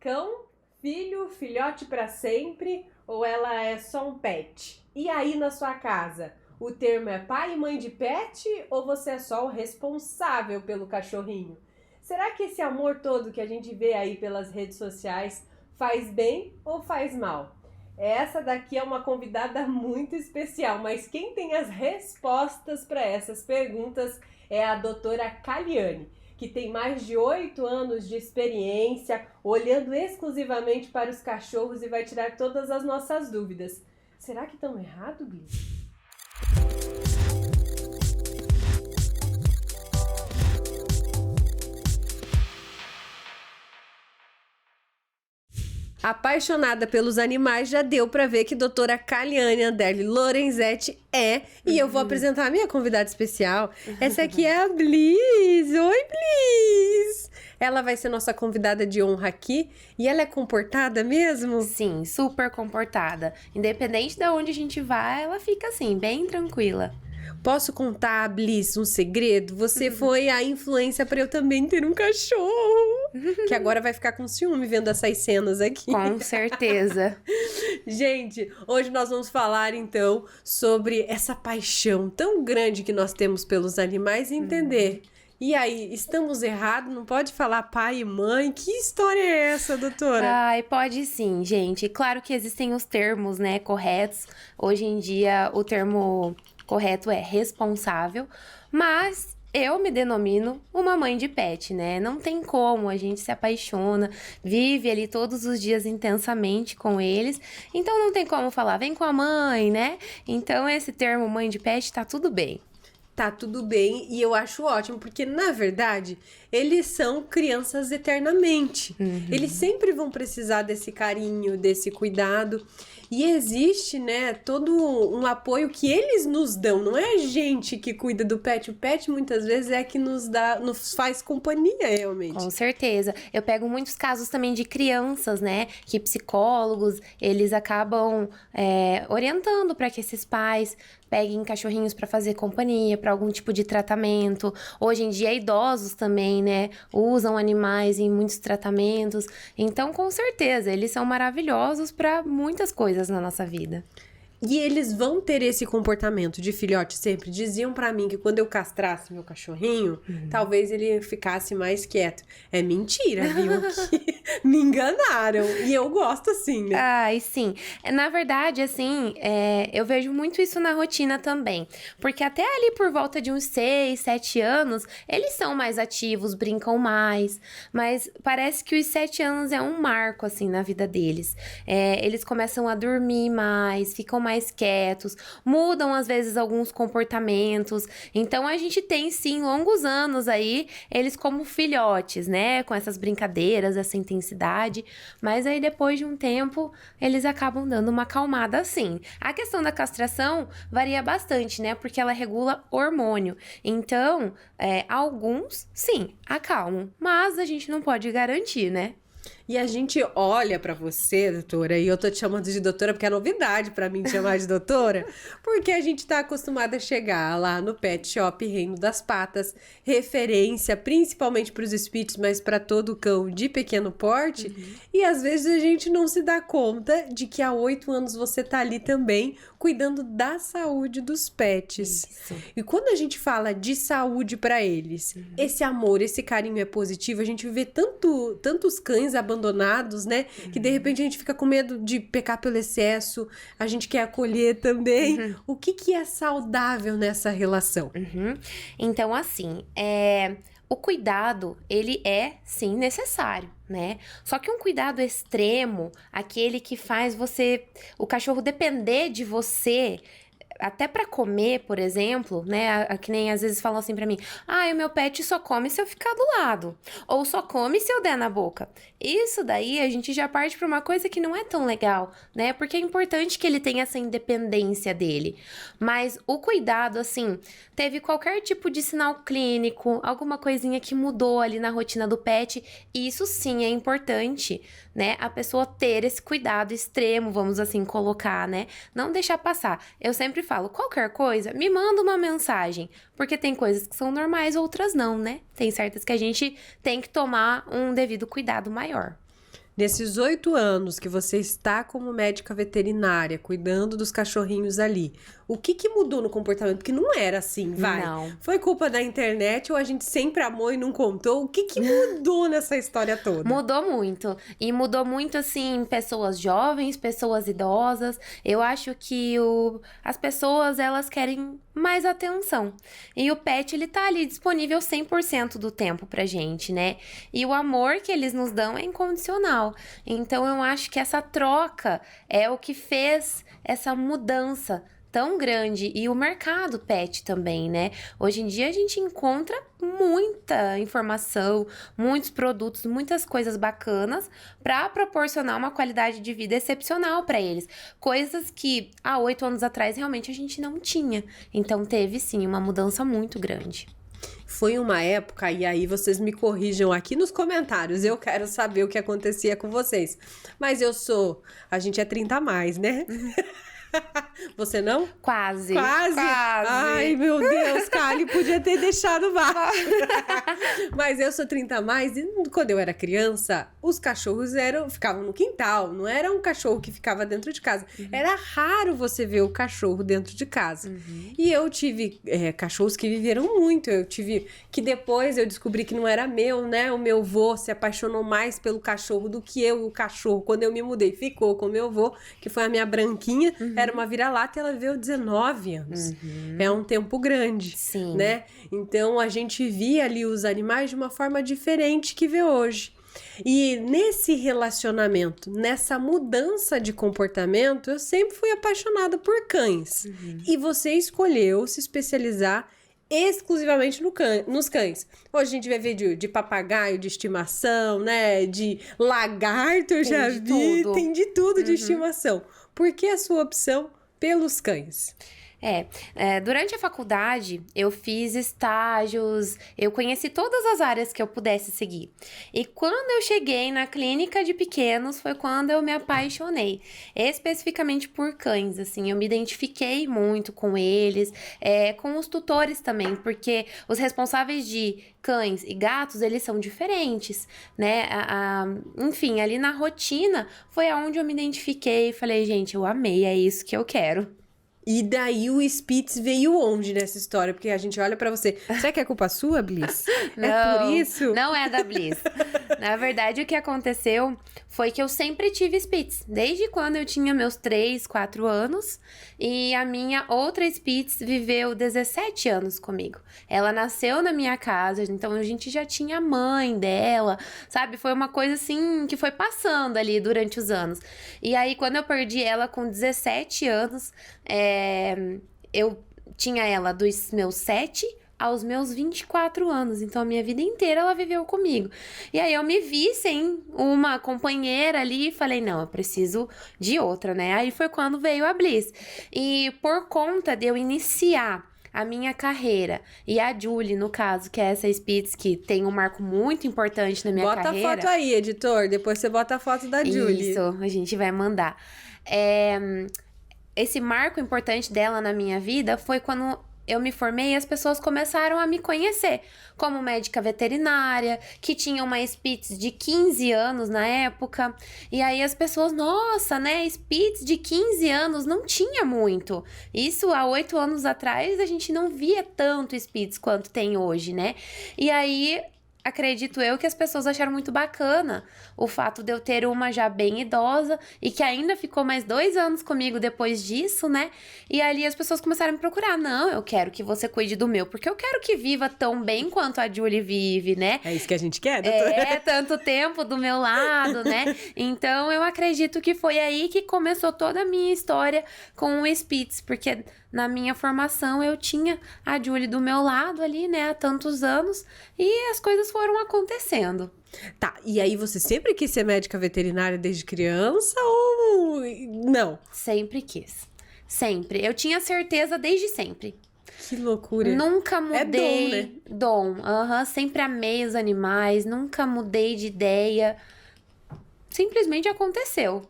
Cão, filho, filhote pra sempre ou ela é só um pet? E aí na sua casa, o termo é pai e mãe de pet ou você é só o responsável pelo cachorrinho? Será que esse amor todo que a gente vê aí pelas redes sociais faz bem ou faz mal? Essa daqui é uma convidada muito especial, mas quem tem as respostas para essas perguntas é a doutora Caliane, que tem mais de 8 anos de experiência, olhando exclusivamente para os cachorros e vai tirar todas as nossas dúvidas. Será que estão errado, Glis? Apaixonada pelos animais, já deu pra ver que doutora Caliane Anderle Lorenzetti é. E eu vou apresentar a minha convidada especial. Essa aqui é a Bliss. Oi, Bliss! Ela vai ser nossa convidada de honra aqui. E ela é comportada mesmo? Sim, super comportada. Independente de onde a gente vai, ela fica assim, bem tranquila. Posso contar, Bliss, um segredo? Você foi a influência pra eu também ter um cachorro. Que agora vai ficar com ciúme vendo essas cenas aqui. Com certeza. Gente, hoje nós vamos falar então sobre essa paixão tão grande que nós temos pelos animais e entender. E aí, estamos errados? Não pode falar pai e mãe? Que história é essa, doutora? Ai, pode sim, gente. Claro que existem os termos, né, corretos. Hoje em dia, o termo correto é responsável, mas eu me denomino uma mãe de pet, né? Não tem como, a gente se apaixona, vive ali todos os dias intensamente com eles, então não tem como falar, vem com a mãe, né? Então esse termo mãe de pet tá tudo bem. Tá tudo bem e eu acho ótimo, porque na verdade eles são crianças eternamente. Eles sempre vão precisar desse carinho, desse cuidado. E existe, né, todo um apoio que eles nos dão. Não é a gente que cuida do pet. O pet muitas vezes é que nos faz companhia, realmente. Com certeza. Eu pego muitos casos também de crianças, né, que psicólogos, eles acabam orientando para que esses pais peguem cachorrinhos para fazer companhia, para algum tipo de tratamento. Hoje em dia, idosos também, né, usam animais em muitos tratamentos. Então, com certeza, eles são maravilhosos para muitas coisas na nossa vida. E eles vão ter esse comportamento de filhote sempre. Diziam pra mim que quando eu castrasse meu cachorrinho, talvez ele ficasse mais quieto. É mentira, viu? Que me enganaram. E eu gosto assim, né? Ai, sim. Na verdade, assim, eu vejo muito isso na rotina também. Porque até ali por volta de uns 6, 7 anos, eles são mais ativos, brincam mais. Mas parece que os 7 anos é um marco, assim, na vida deles. Eles começam a dormir mais, ficam mais quietos, mudam às vezes alguns comportamentos. Então a gente tem sim longos anos aí, eles como filhotes, né? Com essas brincadeiras, essa intensidade. Mas aí depois de um tempo, eles acabam dando uma acalmada assim. A questão da castração varia bastante, né? Porque ela regula hormônio. Então, alguns, sim, acalmam. Mas a gente não pode garantir, né? E a gente olha pra você, doutora, e eu tô te chamando de doutora porque é novidade pra mim te chamar de doutora, porque a gente tá acostumada a chegar lá no Pet Shop Reino das Patas, referência principalmente pros Spitz, mas pra todo cão de pequeno porte, e às vezes a gente não se dá conta de que há 8 anos você tá ali também cuidando da saúde dos pets. Isso. E quando a gente fala de saúde pra eles, esse amor, esse carinho é positivo, a gente vê tantos cães abandonados, né? Que de repente a gente fica com medo de pecar pelo excesso, a gente quer acolher também. O que é saudável nessa relação? Então, assim, o cuidado, ele é, sim, necessário, né? Só que um cuidado extremo, aquele que faz o cachorro depender de você, até pra comer, por exemplo, né? Que nem às vezes falam assim pra mim: o meu pet só come se eu ficar do lado. Ou só come se eu der na boca. Isso daí a gente já parte pra uma coisa que não é tão legal, né? Porque é importante que ele tenha essa independência dele. Mas o cuidado, assim, teve qualquer tipo de sinal clínico, alguma coisinha que mudou ali na rotina do pet. E isso sim é importante, né? A pessoa ter esse cuidado extremo, vamos assim colocar, né? Não deixar passar. Eu sempre falo, qualquer coisa, me manda uma mensagem. Porque tem coisas que são normais, outras não, né? Tem certas que a gente tem que tomar um devido cuidado maior. Nesses 8 anos que você está como médica veterinária, cuidando dos cachorrinhos ali, o que mudou no comportamento? Porque não era assim, vai. Não. Foi culpa da internet ou a gente sempre amou e não contou? O que mudou nessa história toda? Mudou muito. E mudou muito, assim, pessoas jovens, pessoas idosas. Eu acho que as pessoas, elas querem mais atenção. E o pet, ele tá ali disponível 100% do tempo pra gente, né? E o amor que eles nos dão é incondicional. Então, eu acho que essa troca é o que fez essa mudança tão grande. E o mercado pet também, né? Hoje em dia a gente encontra muita informação, muitos produtos, muitas coisas bacanas para proporcionar uma qualidade de vida excepcional para eles. Coisas que há 8 anos atrás realmente a gente não tinha. Então teve sim uma mudança muito grande. Foi uma época, e aí vocês me corrijam aqui nos comentários, eu quero saber o que acontecia com vocês. Mas a gente é 30 a mais, né? Você não? Quase. Quase? Ai, meu Deus, Kali, podia ter deixado baixo. Mas eu sou 30 a mais e quando eu era criança, os cachorros ficavam no quintal, não era um cachorro que ficava dentro de casa. Era raro você ver o cachorro dentro de casa. E eu tive cachorros que viveram muito. Eu tive que depois eu descobri que não era meu, né? O meu vô se apaixonou mais pelo cachorro do que eu e o cachorro. Quando eu me mudei, ficou com o meu vô, que foi a minha branquinha. Era uma vira-lata e ela viveu 19 anos. É um tempo grande, Sim. né? Então, a gente via ali os animais de uma forma diferente que vê hoje. E nesse relacionamento, nessa mudança de comportamento, eu sempre fui apaixonada por cães. E você escolheu se especializar exclusivamente nos cães. Hoje a gente vai ver de papagaio, de estimação, né? De lagarto, eu já vi. Tem de tudo de estimação. Por que a sua opção pelos cães? Durante a faculdade, eu fiz estágios, eu conheci todas as áreas que eu pudesse seguir. E quando eu cheguei na clínica de pequenos, foi quando eu me apaixonei, especificamente por cães, assim, eu me identifiquei muito com eles, com os tutores também, porque os responsáveis de cães e gatos, eles são diferentes, né? Enfim, ali na rotina, foi aonde eu me identifiquei e falei, gente, eu amei, é isso que eu quero. E daí o Spitz veio onde nessa história? Porque a gente olha pra você. Será que é culpa sua, Bliss? Não, é por isso? Não é da Bliss. Na verdade, o que aconteceu foi que eu sempre tive Spitz. Desde quando eu tinha meus 3, 4 anos. E a minha outra Spitz viveu 17 anos comigo. Ela nasceu na minha casa, então a gente já tinha a mãe dela, sabe? Foi uma coisa assim que foi passando ali durante os anos. E aí, quando eu perdi ela com 17 anos, eu tinha ela dos meus 7 aos meus 24 anos. Então, a minha vida inteira ela viveu comigo. E aí, eu me vi sem uma companheira ali e falei, não, eu preciso de outra, né? Aí foi quando veio a Bliss. E por conta de eu iniciar a minha carreira e a Julie, no caso, que é essa Spitz, que tem um marco muito importante na minha carreira. Bota a foto aí, editor. Depois você bota a foto da Julie. Isso, a gente vai mandar. Esse marco importante dela na minha vida foi quando eu me formei e as pessoas começaram a me conhecer como médica veterinária, que tinha uma Spitz de 15 anos na época. E aí as pessoas, nossa, né, Spitz de 15 anos não tinha muito. Isso há 8 anos atrás a gente não via tanto Spitz quanto tem hoje, né? E aí acredito eu que as pessoas acharam muito bacana o fato de eu ter uma já bem idosa e que ainda ficou mais 2 anos comigo depois disso, né? E ali as pessoas começaram a me procurar. Não, eu quero que você cuide do meu, porque eu quero que viva tão bem quanto a Julie vive, né? É isso que a gente quer, doutora? Tanto tempo do meu lado, né? Então, eu acredito que foi aí que começou toda a minha história com o Spitz, porque na minha formação eu tinha a Julie do meu lado ali, né, há tantos anos, e as coisas foram acontecendo. Tá, e aí você sempre quis ser médica veterinária desde criança ou não? Sempre quis. Sempre. Eu tinha certeza desde sempre. Que loucura. Nunca mudei. É dom, né? Dom. Sempre amei os animais, nunca mudei de ideia. Simplesmente aconteceu.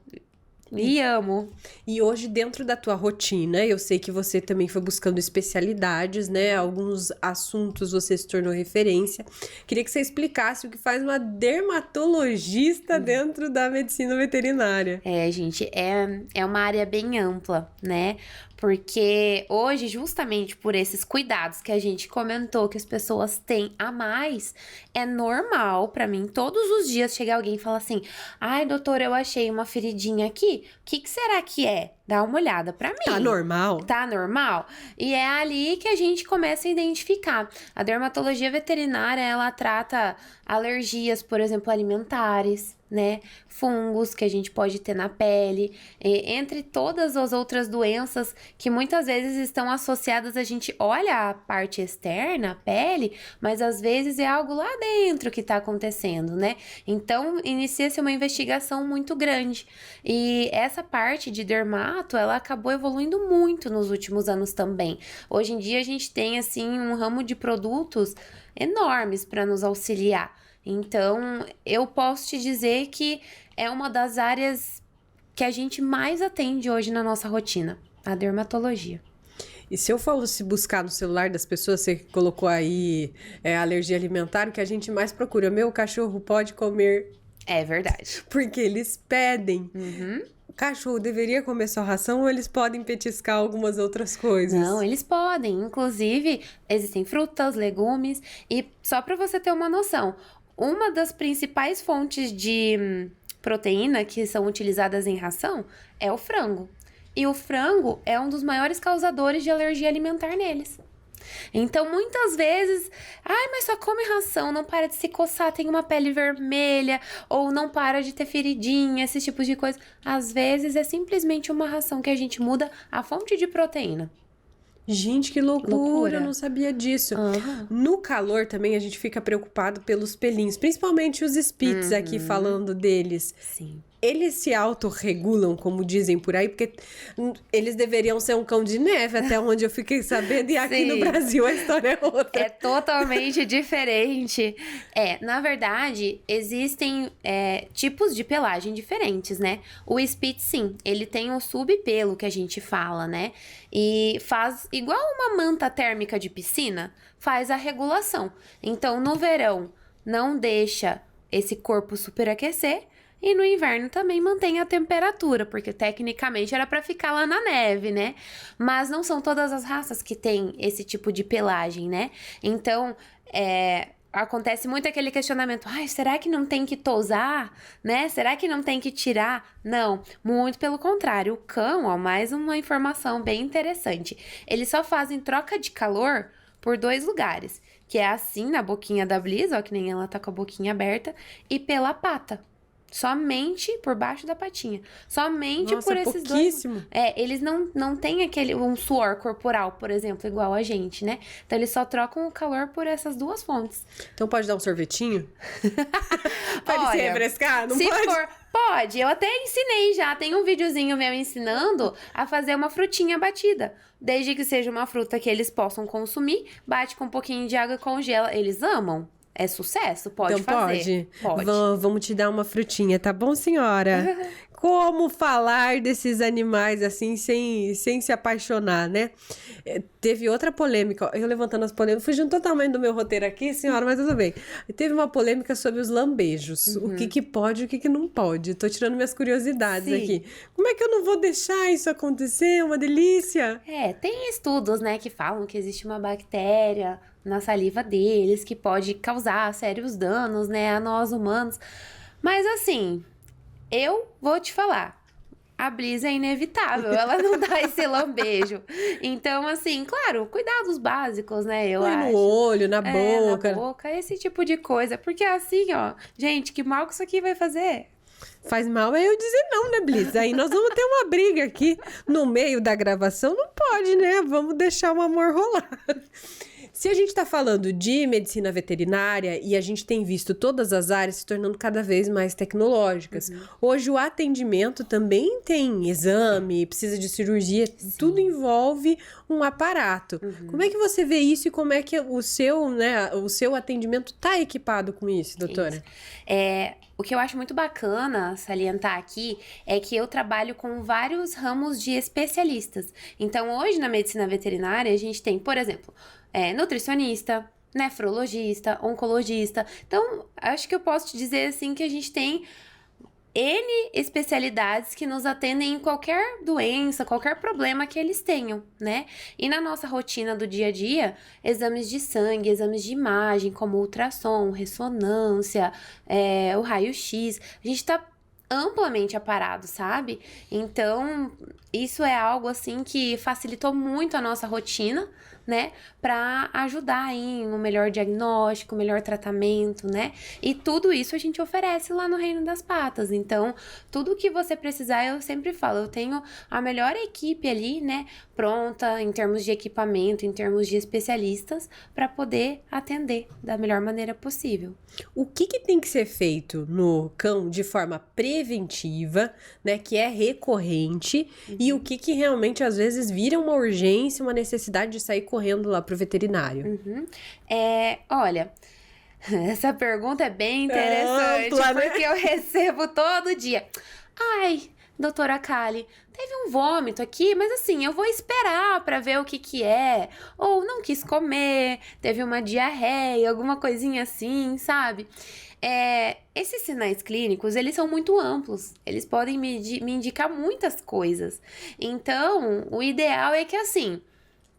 E amo. E hoje, dentro da tua rotina, eu sei que você também foi buscando especialidades, né? Alguns assuntos você se tornou referência. Queria que você explicasse o que faz uma dermatologista dentro da medicina veterinária. Gente, é uma área bem ampla, né? Porque hoje, justamente por esses cuidados que a gente comentou que as pessoas têm a mais, é normal pra mim todos os dias chegar alguém e falar assim: ai, doutor, eu achei uma feridinha aqui, o que será que é? Dá uma olhada pra mim. Tá normal? Tá normal? E é ali que a gente começa a identificar. A dermatologia veterinária, ela trata alergias, por exemplo, alimentares, né? Fungos que a gente pode ter na pele, entre todas as outras doenças que muitas vezes estão associadas, a gente olha a parte externa, a pele, mas às vezes é algo lá dentro que tá acontecendo, né? Então, inicia-se uma investigação muito grande. E essa parte de dermato, ela acabou evoluindo muito nos últimos anos também. Hoje em dia, a gente tem, assim, um ramo de produtos enormes para nos auxiliar. Então, eu posso te dizer que é uma das áreas que a gente mais atende hoje na nossa rotina, a dermatologia. E se eu fosse buscar no celular das pessoas, você colocou aí alergia alimentar, o que a gente mais procura, meu cachorro pode comer... É verdade. Porque eles pedem. O cachorro deveria comer só ração ou eles podem petiscar algumas outras coisas? Não, eles podem. Inclusive, existem frutas, legumes. E só para você ter uma noção, uma das principais fontes de proteína que são utilizadas em ração é o frango. E o frango é um dos maiores causadores de alergia alimentar neles. Então, muitas vezes, mas só come ração, não para de se coçar, tem uma pele vermelha, ou não para de ter feridinha, esses tipos de coisa. Às vezes, é simplesmente uma ração que a gente muda a fonte de proteína. Gente, que loucura, eu não sabia disso. No calor também a gente fica preocupado pelos pelinhos, principalmente os Spitz aqui falando deles. Sim. Eles se autorregulam, como dizem por aí, porque eles deveriam ser um cão de neve, até onde eu fiquei sabendo, e aqui no Brasil a história é outra. É totalmente diferente. Na verdade, existem tipos de pelagem diferentes, né? O Spitz, sim, ele tem o subpelo que a gente fala, né? E faz igual uma manta térmica de piscina, faz a regulação. Então, no verão, não deixa esse corpo superaquecer, e no inverno também mantém a temperatura, porque tecnicamente era para ficar lá na neve, né? Mas não são todas as raças que têm esse tipo de pelagem, né? Então, acontece muito aquele questionamento: será que não tem que tosar, né? Será que não tem que tirar? Não, muito pelo contrário. O cão, mais uma informação bem interessante. Eles só fazem troca de calor por 2 lugares, que é assim na boquinha da Bliss, ó, que nem ela tá com a boquinha aberta, e pela pata. Somente por baixo da patinha. Somente por esses pouquíssimo. 2. Eles não têm um suor corporal, por exemplo, igual a gente, né? Então, eles só trocam o calor por essas 2 fontes. Então, pode dar um sorvetinho? Pra ele se refrescar? Não se pode? For, pode. Eu até ensinei já. Tem um videozinho meu ensinando a fazer uma frutinha batida. Desde que seja uma fruta que eles possam consumir, bate com um pouquinho de água e congela. Eles amam. É sucesso? Pode então fazer. Pode. Vamos te dar uma frutinha, tá bom, senhora? Como falar desses animais assim, sem se apaixonar, né? Teve outra polêmica, eu levantando as polêmicas, fugindo totalmente do meu roteiro aqui, senhora, mas tudo bem. Teve uma polêmica sobre os lambejos, o que pode e o que não pode. Tô tirando minhas curiosidades aqui. Como é que eu não vou deixar isso acontecer? É uma delícia! Tem estudos, né, que falam que existe uma bactéria na saliva deles que pode causar sérios danos, né, a nós humanos. Mas assim, eu vou te falar, a Bliss é inevitável, ela não dá esse lambejo. Então, assim, claro, cuidados básicos, né, eu acho. No olho, na boca. Na boca, esse tipo de coisa. Porque assim, ó, gente, que mal que isso aqui vai fazer? Faz mal é eu dizer não, né, Bliss? Aí nós vamos ter uma briga aqui no meio da gravação. Não pode, né? Vamos deixar o amor rolar. Se a gente está falando de medicina veterinária e a gente tem visto todas as áreas se tornando cada vez mais tecnológicas, hoje o atendimento também tem exame, precisa de cirurgia, tudo envolve um aparato. Como é que você vê isso e como é que o seu atendimento está equipado com isso, doutora? O que eu acho muito bacana salientar aqui é que eu trabalho com vários ramos de especialistas. Então, hoje na medicina veterinária, a gente tem, por exemplo, nutricionista, nefrologista, oncologista. Então, acho que eu posso te dizer assim que a gente tem N especialidades que nos atendem em qualquer doença, qualquer problema que eles tenham, né? E na nossa rotina do dia a dia, exames de sangue, exames de imagem, como ultrassom, ressonância, o raio-x, a gente tá amplamente aparado, sabe? Então, isso é algo assim que facilitou muito a nossa rotina, né, para ajudar aí em um melhor diagnóstico, um melhor tratamento, né? E tudo isso a gente oferece lá no Reino das Patas. Então, tudo que você precisar, eu sempre falo, eu tenho a melhor equipe ali, né, pronta em termos de equipamento, em termos de especialistas, para poder atender da melhor maneira possível. O que tem que ser feito no cão de forma preventiva, né, que é recorrente, e o que realmente às vezes vira uma urgência, uma necessidade de sair correndo lá pro veterinário? Olha, essa pergunta é bem interessante, ampla, né? porque eu recebo todo dia. Ai, doutora Kali, teve um vômito aqui, mas assim, eu vou esperar pra ver o que é. Ou não quis comer, teve uma diarreia, alguma coisinha assim, sabe? Esses sinais clínicos, eles são muito amplos. Eles podem me indicar muitas coisas. Então, o ideal é que assim,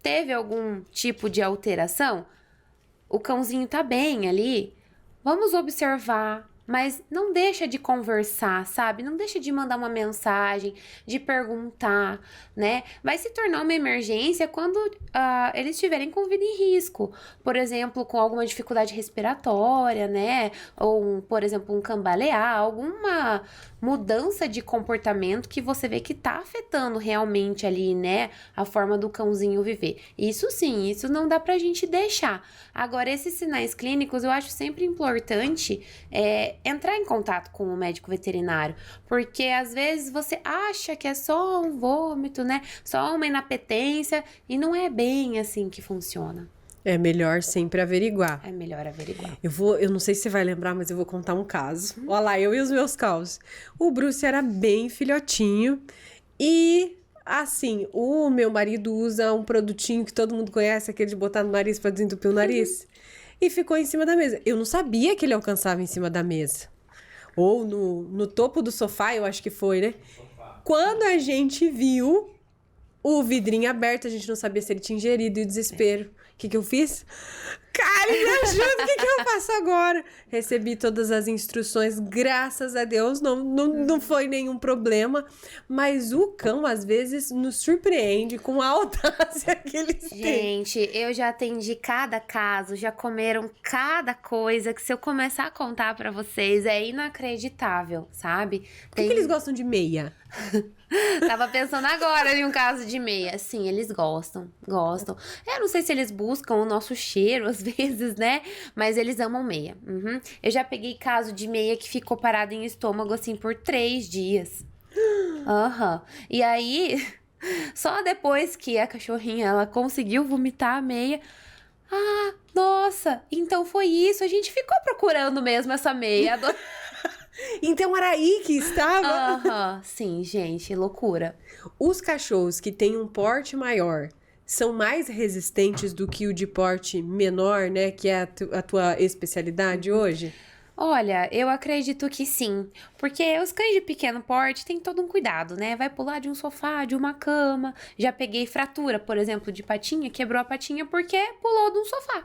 teve algum tipo de alteração, o cãozinho tá bem ali, vamos observar, mas não deixa de conversar, sabe? Não deixa de mandar uma mensagem, de perguntar, né? Vai se tornar uma emergência quando eles estiverem com vida em risco. Por exemplo, com alguma dificuldade respiratória, né? Ou, por exemplo, um cambalear, alguma mudança de comportamento que você vê que tá afetando realmente ali, né? A forma do cãozinho viver. Isso sim, isso não dá pra gente deixar. Agora, esses sinais clínicos, eu acho sempre importante entrar em contato com o médico veterinário, porque às vezes você acha que é só um vômito, né? Só uma inapetência, e não é bem assim que funciona. É melhor sempre averiguar. É melhor averiguar. Eu não sei se você vai lembrar, mas eu vou contar um caso. Olha lá, eu e os meus cães. O Bruce era bem filhotinho e, assim, o meu marido usa um produtinho que todo mundo conhece, aquele de botar no nariz pra desentupir o nariz. E ficou em cima da mesa. Eu não sabia que ele alcançava em cima da mesa. Ou no topo do sofá, eu acho que foi, né? Quando a gente viu o vidrinho aberto, a gente não sabia se ele tinha ingerido, e o desespero. O que eu fiz? Cara, me ajuda, o que eu faço agora? Recebi todas as instruções, graças a Deus, não foi nenhum problema, mas o cão, às vezes, nos surpreende com a audácia que eles têm. Gente, eu já atendi cada caso, já comeram cada coisa, que se eu começar a contar pra vocês, é inacreditável, sabe? Por que eles gostam de meia? Tava pensando agora em um caso de meia. Sim, eles gostam. Eu não sei se eles buscam o nosso cheiro, às vezes, né? Mas eles amam meia. Eu já peguei caso de meia que ficou parado em estômago, assim, por 3 dias. E aí, só depois que a cachorrinha, ela conseguiu vomitar a meia... Ah, nossa, então foi isso. A gente ficou procurando mesmo essa meia. Então era aí que estava? Sim, gente, loucura. Os cachorros que têm um porte maior são mais resistentes do que o de porte menor, né? Que é a tua especialidade hoje? Olha, eu acredito que sim, porque os cães de pequeno porte têm todo um cuidado, né? Vai pular de um sofá, de uma cama. Já peguei fratura, por exemplo, de patinha, quebrou a patinha porque pulou de um sofá.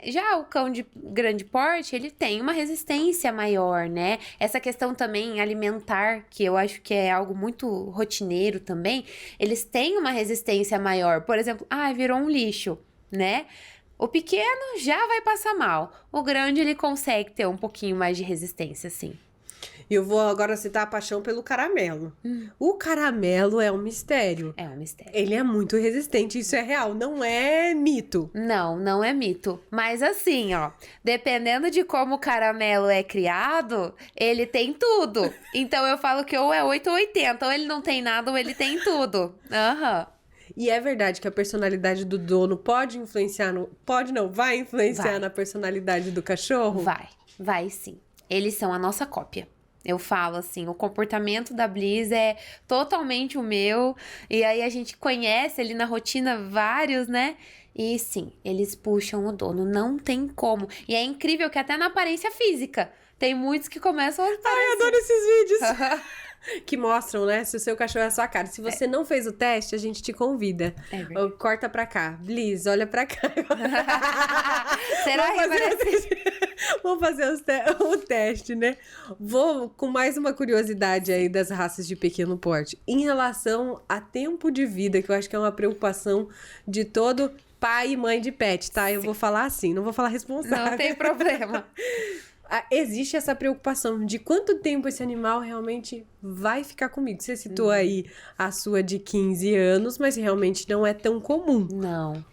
Já o cão de grande porte, ele tem uma resistência maior, né? Essa questão também alimentar, que eu acho que é algo muito rotineiro também, eles têm uma resistência maior. Por exemplo, virou um lixo, né? O pequeno já vai passar mal. O grande, ele consegue ter um pouquinho mais de resistência, sim. E eu vou agora citar a paixão pelo caramelo. O caramelo é um mistério. É um mistério. Ele é muito resistente, isso é real, não é mito. Não, não é mito. Mas assim, ó, dependendo de como o caramelo é criado, ele tem tudo. Então eu falo que ou é 8 ou 80, ou ele não tem nada ou ele tem tudo. Aham. E é verdade que a personalidade do dono pode influenciar no... Pode não, vai influenciar Vai. na personalidade do cachorro? Vai sim. Eles são a nossa cópia. Eu falo assim, o comportamento da Bliss é totalmente o meu. E aí a gente conhece ali na rotina vários, né? E sim, eles puxam o dono, não tem como. E é incrível que até na aparência física, tem muitos que começam a Ai, parecer. adoro esses vídeos. Que mostram, né, se o seu cachorro é a sua cara. Se você não fez o teste, a gente te convida. É verdade. Corta pra cá. Bliss, olha pra cá. Será que parece... Vamos fazer o teste, né? Vou com mais uma curiosidade aí das raças de pequeno porte. Em relação a tempo de vida, que eu acho que é uma preocupação de todo pai e mãe de pet, tá? Eu vou falar assim, não vou falar responsável. Não tem problema. Existe essa preocupação de quanto tempo esse animal realmente vai ficar comigo. Você citou aí a sua de 15 anos, mas realmente não é tão comum. Não.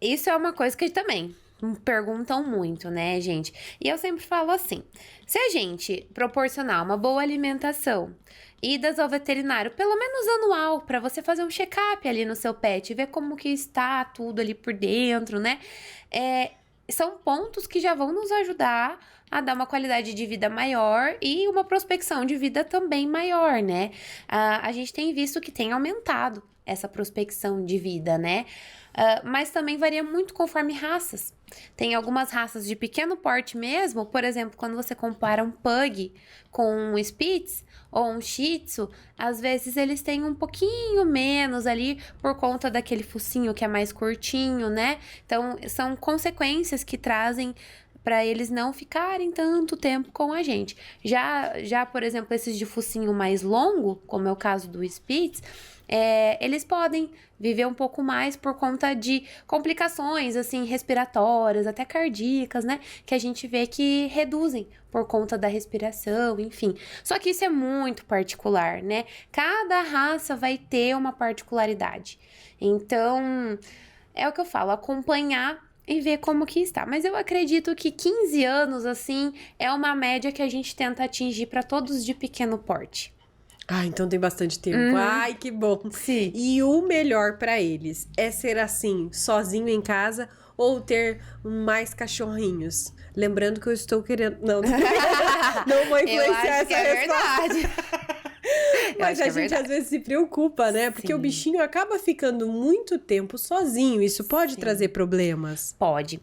Isso é uma coisa que também perguntam muito, né, gente? E eu sempre falo assim, se a gente proporcionar uma boa alimentação, idas ao veterinário, pelo menos anual, para você fazer um check-up ali no seu pet, ver como que está tudo ali por dentro, né? São pontos que já vão nos ajudar a dar uma qualidade de vida maior e uma prospecção de vida também maior, né? A gente tem visto que tem aumentado essa prospecção de vida, né? Mas também varia muito conforme raças. Tem algumas raças de pequeno porte mesmo, por exemplo, quando você compara um Pug com um Spitz ou um Shih Tzu, às vezes eles têm um pouquinho menos ali por conta daquele focinho que é mais curtinho, né? Então, são consequências que trazem para eles não ficarem tanto tempo com a gente. Já, por exemplo, esses de focinho mais longo, como é o caso do Spitz, eles podem viver um pouco mais por conta de complicações, assim, respiratórias, até cardíacas, né? Que a gente vê que reduzem por conta da respiração, enfim. Só que isso é muito particular, né? Cada raça vai ter uma particularidade. Então, é o que eu falo, acompanhar e ver como que está. Mas eu acredito que 15 anos, assim, é uma média que a gente tenta atingir para todos de pequeno porte. Ah, então tem bastante tempo. Ai, que bom. Sim. E o melhor pra eles é ser assim, sozinho em casa ou ter mais cachorrinhos? Lembrando que eu estou querendo... Não vou influenciar essa resposta. Verdade. Mas a gente às vezes se preocupa, né? Porque o bichinho acaba ficando muito tempo sozinho. Isso pode trazer problemas. Pode.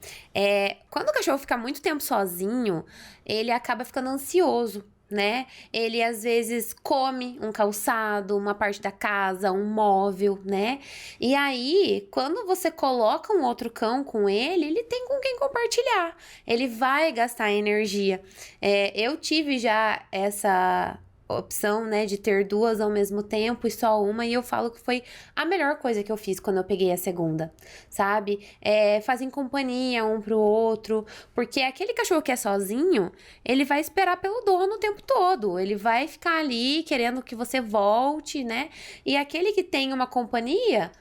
Quando o cachorro fica muito tempo sozinho, ele acaba ficando ansioso, né? Ele às vezes come um calçado, uma parte da casa, um móvel, né? E aí, quando você coloca um outro cão com ele tem com quem compartilhar. Ele vai gastar energia. Eu tive já essa opção, né, de ter duas ao mesmo tempo e só uma, e eu falo que foi a melhor coisa que eu fiz quando eu peguei a segunda, sabe? Fazem companhia um pro outro, porque aquele cachorro que é sozinho, ele vai esperar pelo dono o tempo todo, ele vai ficar ali querendo que você volte, né? E aquele que tem uma companhia,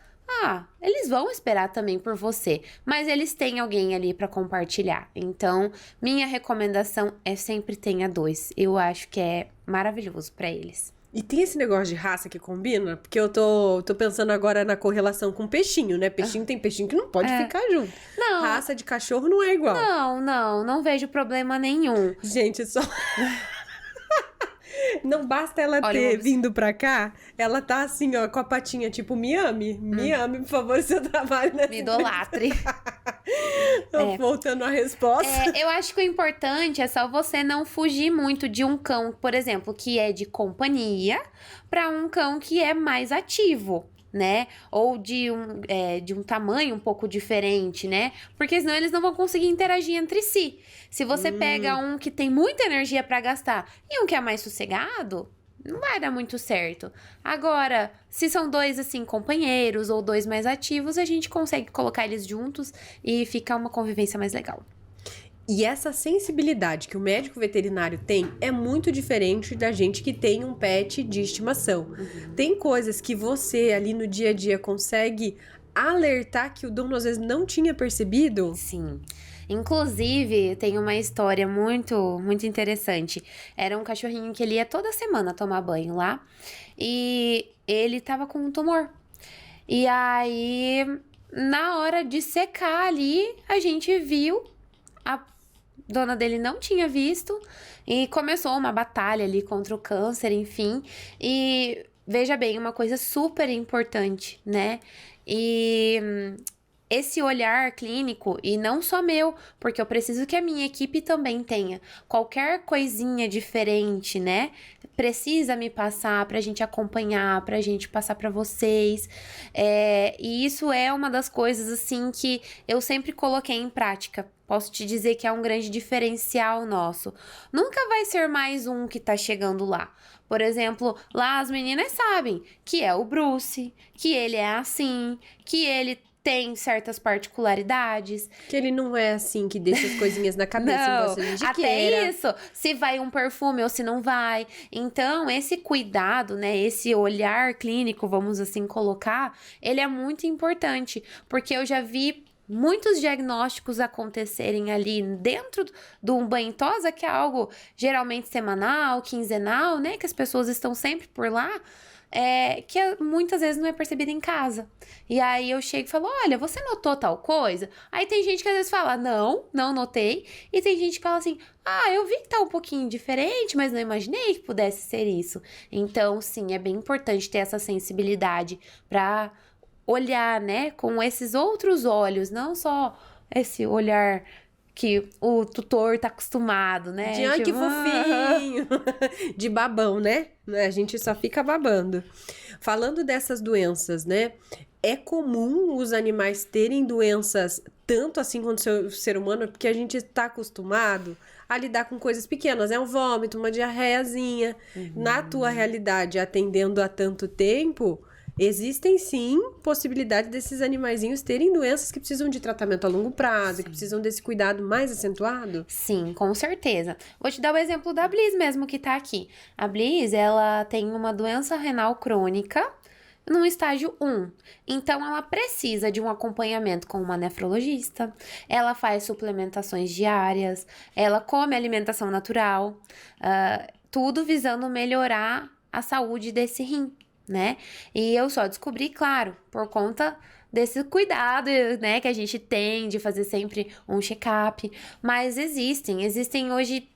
eles vão esperar também por você, mas eles têm alguém ali para compartilhar. Então, minha recomendação é sempre tenha dois. Eu acho que é maravilhoso para eles. E tem esse negócio de raça que combina? Porque eu tô pensando agora na correlação com peixinho, né? Tem peixinho que não pode ficar junto. Não. Raça de cachorro não é igual. Não vejo problema nenhum. Gente, só... Não basta ela ter vindo pra cá, ela tá assim, ó, com a patinha, tipo, me ame, por favor, seu trabalho nessa Me idolatre. Voltando à resposta. Eu acho que o importante é só você não fugir muito de um cão, por exemplo, que é de companhia, pra um cão que é mais ativo, né? Ou de um tamanho um pouco diferente, né? Porque senão eles não vão conseguir interagir entre si. Se você pega um que tem muita energia para gastar e um que é mais sossegado, não vai dar muito certo. Agora, se são dois, assim, companheiros ou dois mais ativos, a gente consegue colocar eles juntos e fica uma convivência mais legal. E essa sensibilidade que o médico veterinário tem é muito diferente da gente que tem um pet de estimação. Tem coisas que você ali no dia a dia consegue alertar que o dono às vezes não tinha percebido? Sim. Inclusive, tem uma história muito, muito interessante. Era um cachorrinho que ele ia toda semana tomar banho lá e ele tava com um tumor. E aí, na hora de secar ali, a gente viu, a dona dele não tinha visto e começou uma batalha ali contra o câncer, enfim. E veja bem, uma coisa super importante, né? E esse olhar clínico, e não só meu, porque eu preciso que a minha equipe também tenha. Qualquer coisinha diferente, né? Precisa me passar pra gente acompanhar, pra gente passar pra vocês. E isso é uma das coisas, assim, que eu sempre coloquei em prática. Posso te dizer que é um grande diferencial nosso. Nunca vai ser mais um que tá chegando lá. Por exemplo, lá as meninas sabem que é o Bruce, que ele é assim, que ele tem certas particularidades. Que ele não é assim, que deixa as coisinhas na cabeça, Não, gosta de até isso, se vai um perfume ou se não vai. Então, esse cuidado, né, esse olhar clínico, vamos assim colocar, ele é muito importante, porque eu já vi muitos diagnósticos acontecerem ali dentro do um banho tosa, que é algo geralmente semanal, quinzenal, né, que as pessoas estão sempre por lá, que muitas vezes não é percebido em casa. E aí eu chego e falo, olha, você notou tal coisa? Aí tem gente que às vezes fala, não notei. E tem gente que fala assim, eu vi que tá um pouquinho diferente, mas não imaginei que pudesse ser isso. Então, sim, é bem importante ter essa sensibilidade pra olhar, né, com esses outros olhos, não só esse olhar que o tutor tá acostumado, né? De ai, que fofinho! De babão, né? A gente só fica babando. Falando dessas doenças, né? É comum os animais terem doenças tanto assim quanto o ser humano, porque a gente está acostumado a lidar com coisas pequenas. É um vômito, uma diarreiazinha. Na tua realidade, atendendo há tanto tempo, existem sim possibilidade desses animaizinhos terem doenças que precisam de tratamento a longo prazo, que precisam desse cuidado mais acentuado? Sim, com certeza. Vou te dar o exemplo da Bliss mesmo que tá aqui. A Bliss, ela tem uma doença renal crônica no estágio 1. Então, ela precisa de um acompanhamento com uma nefrologista, ela faz suplementações diárias, ela come alimentação natural, tudo visando melhorar a saúde desse rim, né? E eu só descobri, claro, por conta desse cuidado, né, que a gente tem de fazer sempre um check-up. Mas existem hoje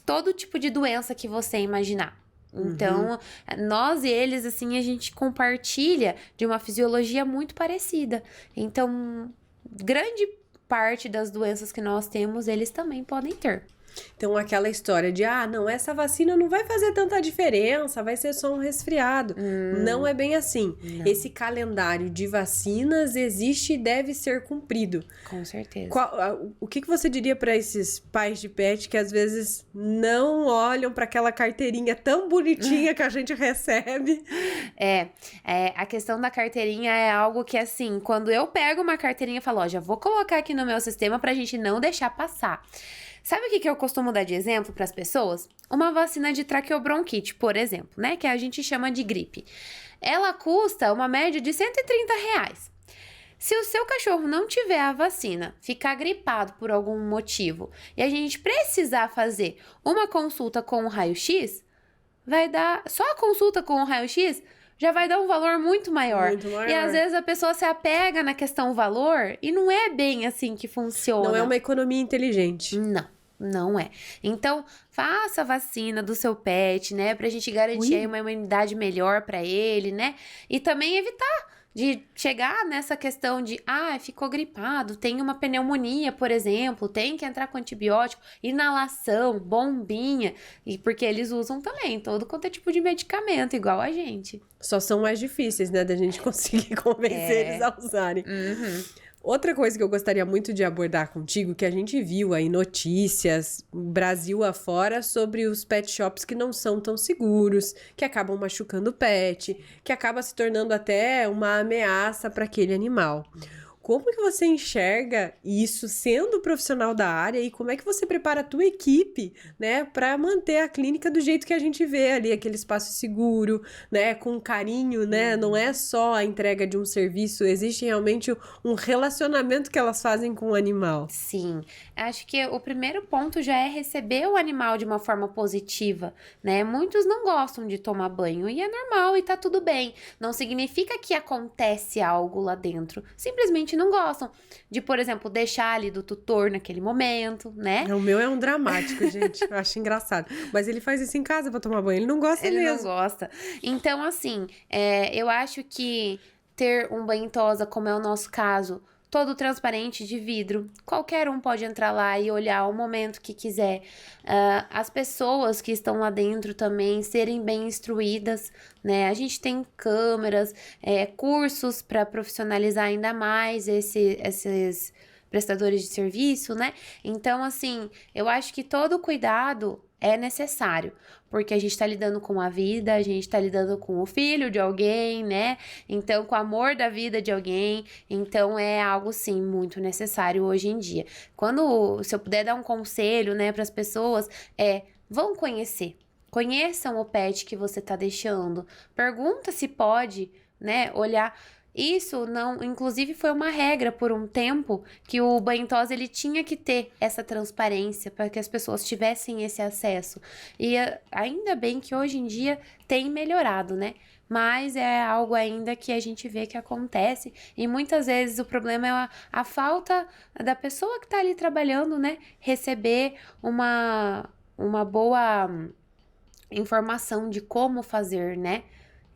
todo tipo de doença que você imaginar. Então, nós e eles, assim, a gente compartilha de uma fisiologia muito parecida. Então, grande parte das doenças que nós temos, eles também podem ter. Então, aquela história de, não, essa vacina não vai fazer tanta diferença, vai ser só um resfriado. Não é bem assim. Não. Esse calendário de vacinas existe e deve ser cumprido. Com certeza. O que você diria para esses pais de pet que às vezes não olham para aquela carteirinha tão bonitinha que a gente recebe? A questão da carteirinha é algo que, assim, quando eu pego uma carteirinha e falo, já vou colocar aqui no meu sistema pra gente não deixar passar. Sabe o que eu costumo dar de exemplo para as pessoas? Uma vacina de traqueobronquite, por exemplo, né? Que a gente chama de gripe. Ela custa uma média de R$130. Se o seu cachorro não tiver a vacina, ficar gripado por algum motivo, e a gente precisar fazer uma consulta com o raio-x, vai dar... Só a consulta com o raio-x já vai dar um valor muito maior. Muito maior. E às vezes a pessoa se apega na questão valor e não é bem assim que funciona. Não é uma economia inteligente. Não é. Então, faça a vacina do seu pet, né? Pra gente garantir aí uma imunidade melhor pra ele, né? E também evitar de chegar nessa questão de, ficou gripado, tem uma pneumonia, por exemplo, tem que entrar com antibiótico, inalação, bombinha, e porque eles usam também todo quanto é tipo de medicamento, igual a gente. Só são mais difíceis, né, da gente conseguir convencer eles a usarem. Outra coisa que eu gostaria muito de abordar contigo, que a gente viu aí notícias, Brasil afora, sobre os pet shops que não são tão seguros, que acabam machucando o pet, que acaba se tornando até uma ameaça para aquele animal. como que você enxerga isso sendo profissional da área e como é que você prepara a tua equipe, né, para manter a clínica do jeito que a gente vê ali, aquele espaço seguro, né, com carinho, né? Não é só a entrega de um serviço, existe realmente um relacionamento que elas fazem com o animal. Sim, acho que o primeiro ponto já é receber o animal de uma forma positiva, né? Muitos não gostam de tomar banho e é normal e tá tudo bem. Não significa que acontece algo lá dentro. Simplesmente não gostam de, por exemplo, deixar ali do tutor naquele momento, né? O meu é um dramático, gente. Eu acho engraçado. Mas ele faz isso em casa pra tomar banho. Ele não gosta Ele mesmo. não gosta. Então, assim, eu acho que ter um banho em tosa, como é o nosso caso, todo transparente de vidro, qualquer um pode entrar lá e olhar o momento que quiser. As pessoas que estão lá dentro também serem bem instruídas, né? A gente tem câmeras, cursos para profissionalizar ainda mais esses prestadores de serviço, né? Então, assim, eu acho que todo cuidado é necessário, porque a gente tá lidando com a vida, a gente tá lidando com o filho de alguém, né? Então, com o amor da vida de alguém. Então, é algo, sim, muito necessário hoje em dia. Se eu puder dar um conselho, né, para as pessoas, vão conhecer. Conheçam o pet que você tá deixando. Pergunta se pode, né, olhar. Isso não, inclusive foi uma regra por um tempo que o banho em tosa ele tinha que ter essa transparência para que as pessoas tivessem esse acesso. E ainda bem que hoje em dia tem melhorado, né? Mas é algo ainda que a gente vê que acontece e muitas vezes o problema é a falta da pessoa que está ali trabalhando, né? Receber uma boa informação de como fazer, né?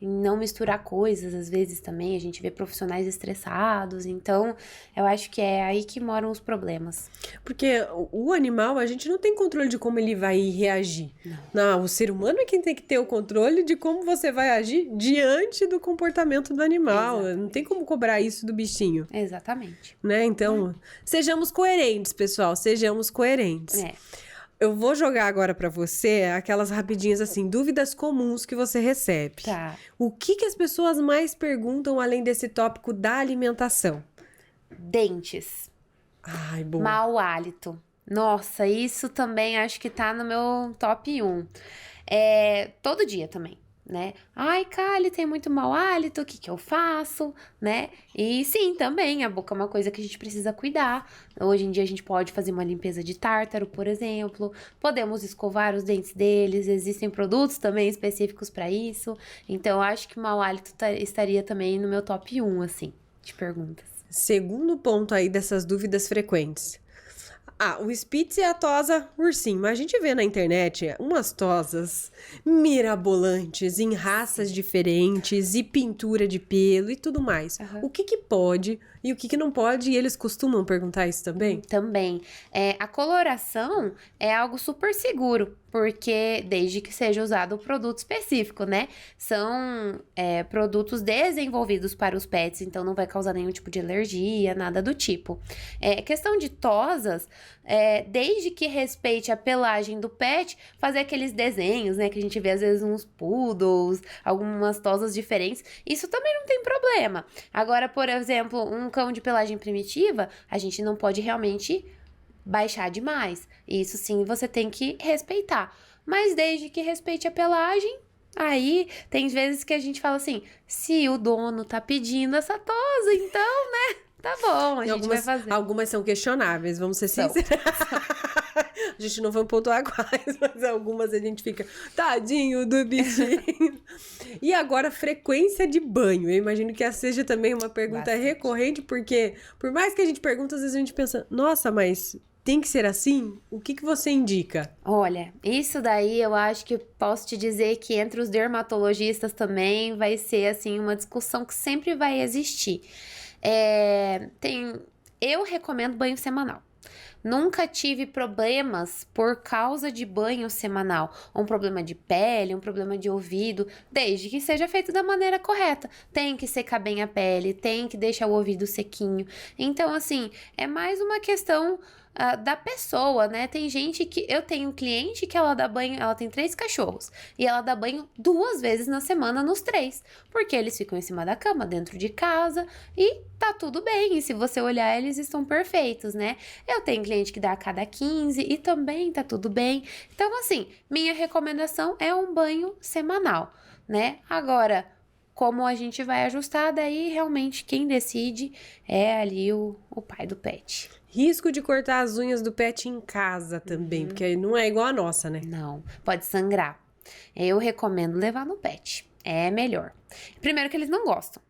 E não misturar coisas, às vezes também a gente vê profissionais estressados, então eu acho que é aí que moram os problemas. Porque o animal, a gente não tem controle de como ele vai reagir. Não, o ser humano é quem tem que ter o controle de como você vai agir diante do comportamento do animal. Exatamente. Não tem como cobrar isso do bichinho. Exatamente. Né? Então, sejamos coerentes, pessoal, sejamos coerentes. Eu vou jogar agora pra você aquelas rapidinhas assim, dúvidas comuns que você recebe. Tá. O que as pessoas mais perguntam além desse tópico da alimentação? Dentes. Ai, bom. Mau hálito. Nossa, isso também acho que tá no meu top 1. Todo dia também, né? Ai, Kali, tem muito mau hálito, o que eu faço, né? E sim, também, a boca é uma coisa que a gente precisa cuidar. Hoje em dia a gente pode fazer uma limpeza de tártaro, por exemplo. Podemos escovar os dentes deles, existem produtos também específicos para isso. Então, eu acho que mau hálito estaria também no meu top 1, assim, de perguntas. Segundo ponto aí dessas dúvidas frequentes. O Spitz e a tosa ursinho. Mas a gente vê na internet umas tosas mirabolantes, em raças diferentes, e pintura de pelo e tudo mais. Uhum. O que pode e o que não pode? E eles costumam perguntar isso também? Também. A coloração é algo super seguro, porque desde que seja usado o produto específico, né? São produtos desenvolvidos para os pets, então não vai causar nenhum tipo de alergia, nada do tipo. Questão de tosas, desde que respeite a pelagem do pet, fazer aqueles desenhos, né? Que a gente vê às vezes uns poodles, algumas tosas diferentes, isso também não tem problema. Agora, por exemplo, um cão de pelagem primitiva, a gente não pode realmente baixar demais. Isso sim, você tem que respeitar. Mas desde que respeite a pelagem, aí tem vezes que a gente fala assim, se o dono tá pedindo essa tosa, então, né? Tá bom, a gente vai fazer. Algumas são questionáveis, vamos ser sinceros. A gente não vai pontuar quais, mas algumas a gente fica, tadinho do bichinho. E agora, frequência de banho. Eu imagino que essa seja também uma pergunta Bastante. recorrente, porque por mais que a gente pergunte, às vezes a gente pensa, nossa, mas tem que ser assim? O que você indica? Olha, isso daí eu acho que posso te dizer que entre os dermatologistas também vai ser, assim, uma discussão que sempre vai existir. Eu recomendo banho semanal. Nunca tive problemas por causa de banho semanal. Um problema de pele, um problema de ouvido, desde que seja feito da maneira correta. Tem que secar bem a pele, tem que deixar o ouvido sequinho. Então, assim, é mais uma questão da pessoa, né? Tem gente que... Eu tenho cliente que ela dá banho... Ela tem 3 cachorros. E ela dá banho 2 vezes na semana nos 3. Porque eles ficam em cima da cama, dentro de casa. E tá tudo bem. E se você olhar, eles estão perfeitos, né? Eu tenho cliente que dá a cada 15 e também tá tudo bem. Então, assim, minha recomendação é um banho semanal, né? Agora, como a gente vai ajustar, daí realmente quem decide é ali o pai do pet. Risco de cortar as unhas do pet em casa também, porque aí não é igual a nossa, né? Não, pode sangrar. Eu recomendo levar no pet, é melhor. Primeiro que eles não gostam.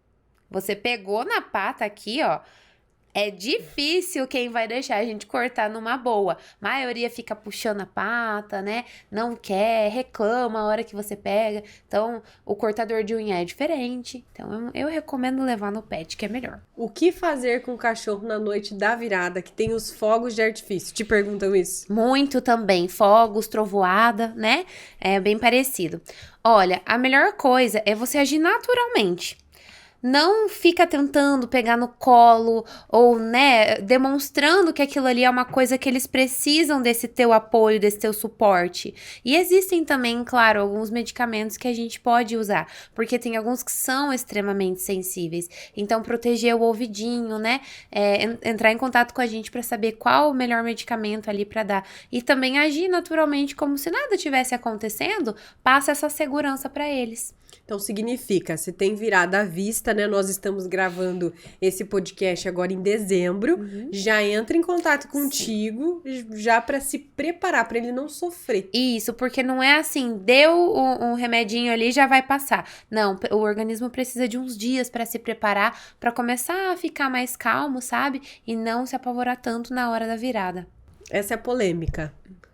Você pegou na pata aqui, ó. É difícil quem vai deixar a gente cortar numa boa. A maioria fica puxando a pata, né? Não quer, reclama a hora que você pega. Então, o cortador de unha é diferente. Então, eu recomendo levar no pet, que é melhor. O que fazer com o cachorro na noite da virada, que tem os fogos de artifício? Te perguntam isso? Muito também, fogos, trovoada, né? É bem parecido. Olha, a melhor coisa é você agir naturalmente. Não fica tentando pegar no colo ou, né, demonstrando que aquilo ali é uma coisa que eles precisam desse teu apoio, desse teu suporte. E existem também, claro, alguns medicamentos que a gente pode usar, porque tem alguns que são extremamente sensíveis. Então, proteger o ouvidinho, né, entrar em contato com a gente para saber qual o melhor medicamento ali para dar. E também agir naturalmente como se nada tivesse acontecendo, passa essa segurança para eles. Então, significa, se tem virada à vista, né? Nós estamos gravando esse podcast agora em dezembro. Já entra em contato contigo, já para se preparar, para ele não sofrer. Isso, porque não é assim, deu um remedinho ali, já vai passar. Não, o organismo precisa de uns dias para se preparar, para começar a ficar mais calmo, sabe? E não se apavorar tanto na hora da virada. Essa é a polêmica.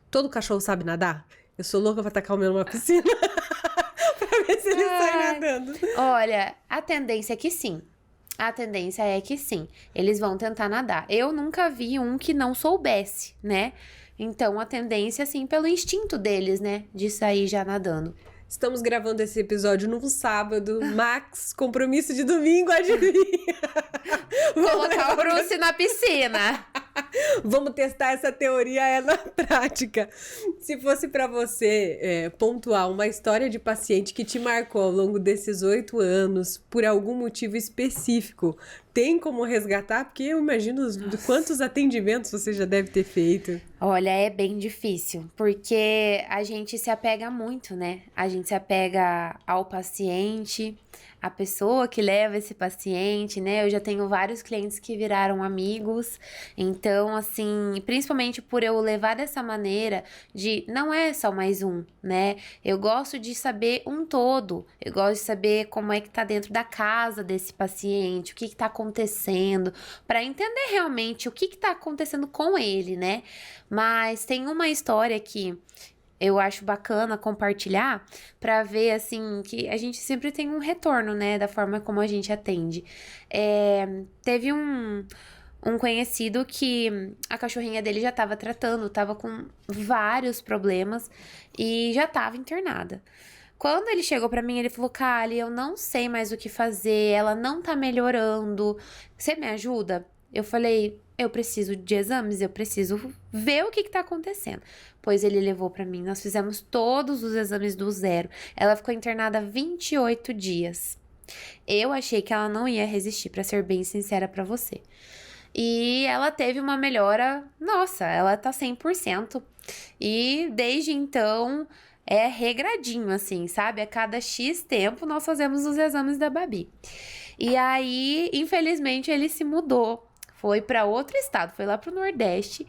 Todo cachorro sabe nadar? Eu sou louca pra tacar o meu numa piscina. Pra ver se ele sai nadando. Olha, a tendência é que sim. A tendência é que sim. Eles vão tentar nadar. Eu nunca vi um que não soubesse, né? Então, a tendência, assim, pelo instinto deles, né? De sair já nadando. Estamos gravando esse episódio num sábado. Max, compromisso de domingo, adivinha? Colocar o Bruce na piscina. Vamos testar essa teoria na prática. Se fosse para você pontuar uma história de paciente que te marcou ao longo desses 8 anos, por algum motivo específico, tem como resgatar? Porque eu imagino quantos atendimentos você já deve ter feito. Olha, é bem difícil, porque a gente se apega muito, né? A gente se apega ao paciente, a pessoa que leva esse paciente, né? Eu já tenho vários clientes que viraram amigos, então, assim, principalmente por eu levar dessa maneira de não é só mais um, né? Eu gosto de saber um todo, eu gosto de saber como é que tá dentro da casa desse paciente, o que tá acontecendo, para entender realmente o que tá acontecendo com ele, né? Mas tem uma história que eu acho bacana compartilhar para ver, assim, que a gente sempre tem um retorno, né, da forma como a gente atende. Teve um conhecido que a cachorrinha dele já estava tratando, estava com vários problemas e já estava internada. Quando ele chegou pra mim, ele falou, Kali, eu não sei mais o que fazer, ela não tá melhorando, você me ajuda? Eu falei, eu preciso de exames, eu preciso ver o que tá acontecendo. Pois ele levou pra mim, nós fizemos todos os exames do zero. Ela ficou internada 28 dias. Eu achei que ela não ia resistir, pra ser bem sincera pra você. E ela teve uma melhora, nossa, ela tá 100%. E desde então é regradinho, assim, sabe? A cada X tempo nós fazemos os exames da Babi. E aí, infelizmente, ele se mudou. Foi para outro estado, foi lá pro Nordeste.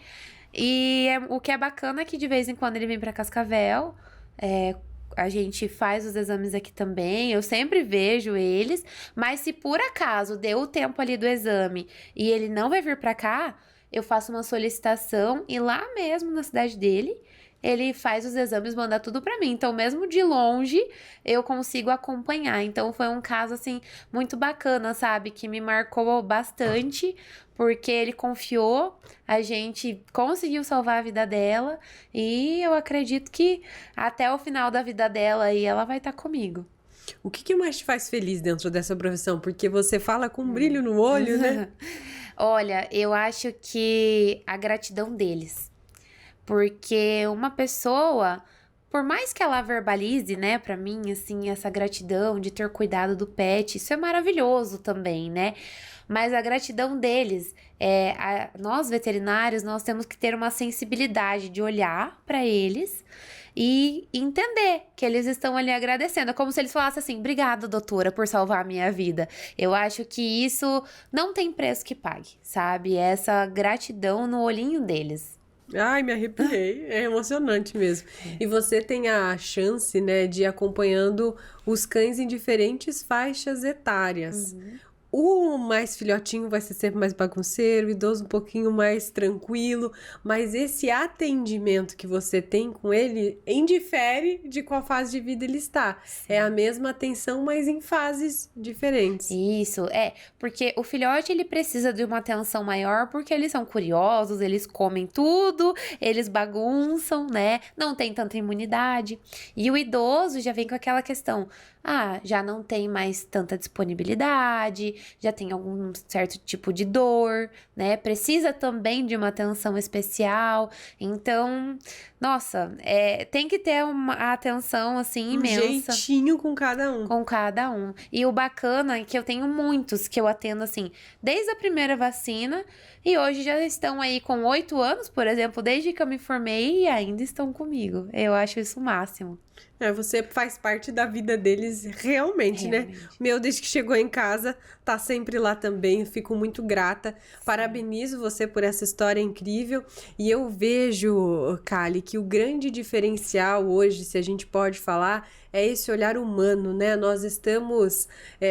E o que é bacana é que de vez em quando ele vem para Cascavel. A gente faz os exames aqui também, eu sempre vejo eles. Mas se por acaso deu o tempo ali do exame e ele não vai vir para cá, eu faço uma solicitação e lá mesmo na cidade dele, ele faz os exames, manda tudo pra mim. Então, mesmo de longe, eu consigo acompanhar. Então, foi um caso, assim, muito bacana, sabe? Que me marcou bastante, porque ele confiou, a gente conseguiu salvar a vida dela. E eu acredito que até o final da vida dela aí, ela vai estar comigo. O que mais te faz feliz dentro dessa profissão? Porque você fala com um brilho no olho, né? Olha, eu acho que a gratidão deles. Porque uma pessoa, por mais que ela verbalize, né, pra mim, assim, essa gratidão de ter cuidado do pet, isso é maravilhoso também, né? Mas a gratidão deles, nós veterinários, nós temos que ter uma sensibilidade de olhar pra eles e entender que eles estão ali agradecendo. É como se eles falassem assim: obrigada, doutora, por salvar a minha vida. Eu acho que isso não tem preço que pague, sabe? Essa gratidão no olhinho deles. Ai, me arrepiei. É emocionante mesmo. E você tem a chance, né, de ir acompanhando os cães em diferentes faixas etárias. O mais filhotinho vai ser sempre mais bagunceiro, o idoso um pouquinho mais tranquilo, mas esse atendimento que você tem com ele indifere de qual fase de vida ele está. É a mesma atenção, mas em fases diferentes. Isso, porque o filhote ele precisa de uma atenção maior porque eles são curiosos, eles comem tudo, eles bagunçam, né? Não tem tanta imunidade. E o idoso já vem com aquela questão: já não tem mais tanta disponibilidade, já tem algum certo tipo de dor, né? Precisa também de uma atenção especial. Então, nossa, tem que ter uma atenção, assim, imensa. Um jeitinho com cada um. Com cada um. E o bacana é que eu tenho muitos que eu atendo, assim, desde a primeira vacina, e hoje já estão aí com 8 anos, por exemplo, desde que eu me formei, e ainda estão comigo. Eu acho isso o máximo. Você faz parte da vida deles realmente, né? Meu, desde que chegou em casa, tá sempre lá também. Fico muito grata. Sim. Parabenizo você por essa história incrível. E eu vejo, Kali, que o grande diferencial hoje, se a gente pode falar, é esse olhar humano, né? Nós estamos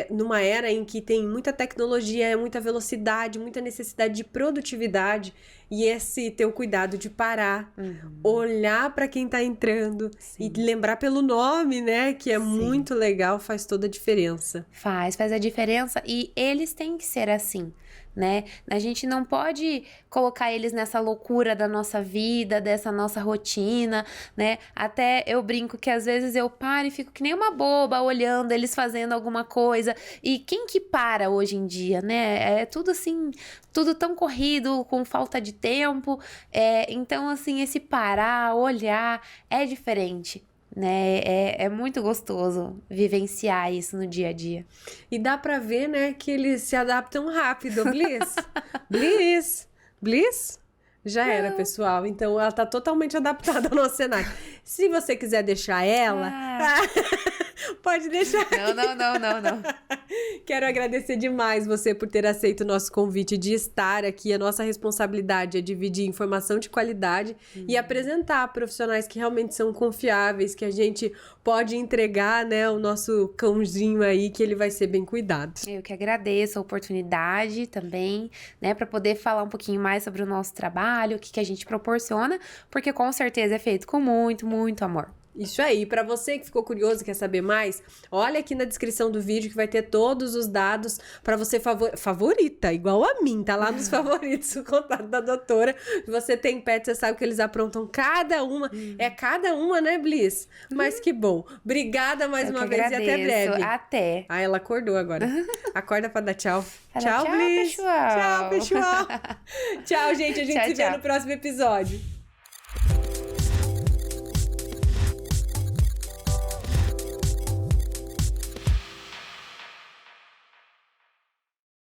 numa era em que tem muita tecnologia, muita velocidade, muita necessidade de produtividade. E esse teu cuidado de parar, olhar para quem tá entrando. Sim. E lembrar pelo nome, né? Que é Sim. muito legal, faz toda a diferença. Faz a diferença. E eles têm que ser assim, né? A gente não pode colocar eles nessa loucura da nossa vida, dessa nossa rotina, né? Até eu brinco que às vezes eu paro e fico que nem uma boba olhando eles fazendo alguma coisa. E quem que para hoje em dia, né? É tudo assim, tudo tão corrido, com falta de tempo. Então, assim, esse parar, olhar, é diferente. Né? É muito gostoso vivenciar isso no dia a dia. E dá pra ver, né, que eles se adaptam rápido. Bliss? Já era, pessoal. Então, ela tá totalmente adaptada ao nosso cenário. Se você quiser deixar ela... Pode deixar. Não. Quero agradecer demais você por ter aceito o nosso convite de estar aqui. A nossa responsabilidade é dividir informação de qualidade e apresentar profissionais que realmente são confiáveis, que a gente pode entregar, né, o nosso cãozinho aí, que ele vai ser bem cuidado. Eu que agradeço a oportunidade também, né, para poder falar um pouquinho mais sobre o nosso trabalho, o que a gente proporciona, porque com certeza é feito com muito, muito amor. Isso aí, para você que ficou curioso e quer saber mais, olha aqui na descrição do vídeo que vai ter todos os dados para você favorita, igual a mim, tá lá nos favoritos o contato da doutora. Você tem pet, você sabe que eles aprontam cada uma, cada uma, né, Bliss? Mas que bom. Obrigada mais uma vez agradeço. E até breve. Até. Ela acordou agora. Acorda para dar tchau. Tchau, Bliss. pessoal. Tchau, pessoal. Tchau, gente. A gente se vê no próximo episódio.